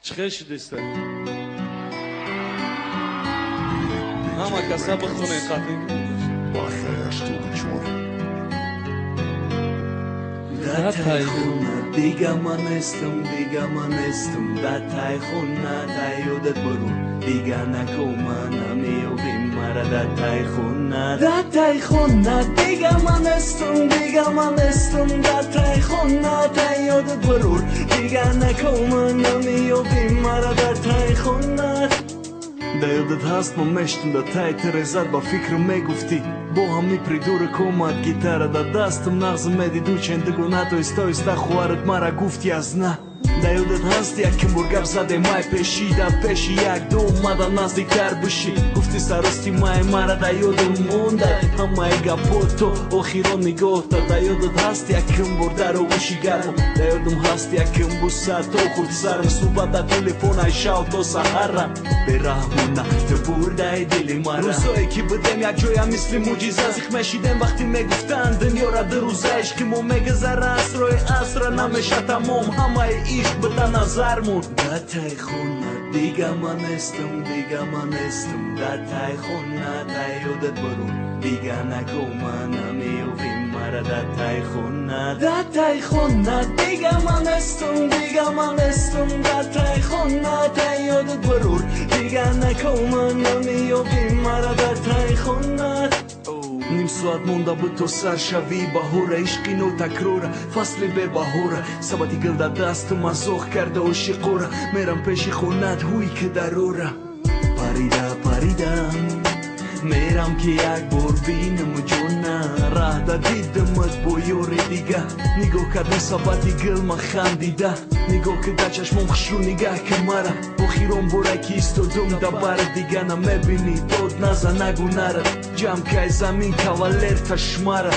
چخه شدیسته همه کسا بخونه قطعی Da tajhuna, diga manestum, da tajhuna, da jodet borun, diga nakomana, mi ovim mara da tajhuna, diga manestum, da tajhuna, da jodet borun, diga nakomana, mi ovim mara da tajhuna. Da jodet hast momeshtum da taj terezat ba fikru me gufti. Boha mi pridurë komat gitara da dastëm nagzëm me didu që ndëgu nato i stoj sta khuarët mara gufti azna Da ju dhe të hastja këm burgar zade maj peshi da peshi jak do ma da nas diktar bëshi Gufti sa rësti ma e mara da ju dhe mundar Hama e ga poto o khiron një gota Da ju dhe të hastja këm burdar o vëshi garmo Da ju dhe më hastja këm busat o kurtsarëm Suba da telefona i shau to sahara Bera muna të burda e dili mara Ruzo e ki bëdem ja gjoja misli mu Zazih me shidem vakti me guftan Dën jora dë ruzajsh Kimo me gëzara asro e asra Na me shata mom Hama e ish bëta nazar mun Da taj khuna Diga manestum Da taj khuna Da jodet bërun Diga na koma Na mi uvim mara Da taj khuna Diga manestum Da taj khuna Da jodet bërun Diga na koma Na mi uvim mara Da taj khuna Nim suat munda bëto sar shavi bahura Ishqi no takrora Fasli be bahura Sabati gëlda dastë ma zoh karda o shikora Meram peshi khunat huj këdarora Parida Meram ki jak borbinë më gjona Rahda ditë më të bojore diga Nigo ka dhe sabati gëll ma khandida Nigo këda qash më më khshru niga këmara Po khiron bora ki isto dum da barë diga Na me bini tot naza na gunara Gjam ka e zamin kavaler ta shmara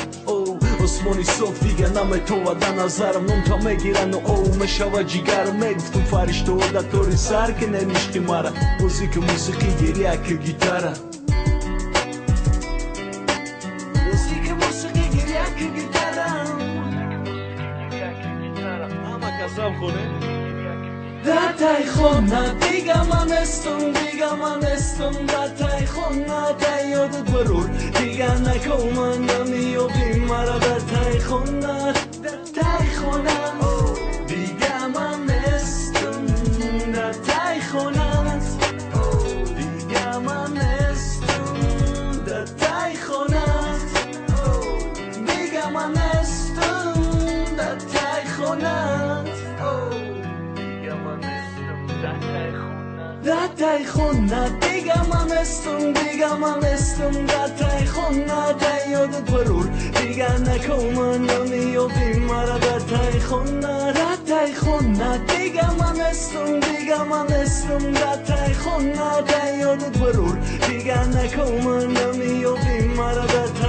Osmoni sof diga na me tova da nazarëm Nëm ta me gira në me shava gjigarë Me guftëm farish të odatori sarkën e nishti mara Muzikë gjerja kë gitara Da taj khona, diga manestum Da taj khona, da jodet bërur Diga na koma na mi ovim mara Da taj khona, Diga manestum Da taj khona Diga manestum Da taj khona Diga manestum Da taj khona Da taj khona, diga manestum Da taj khona, da jodet bërur Diga na koma na mi ovim mara Da taj khona, diga manestum Da taj khona, da jodet bërur Diga na koma na mi ovim mara Da taj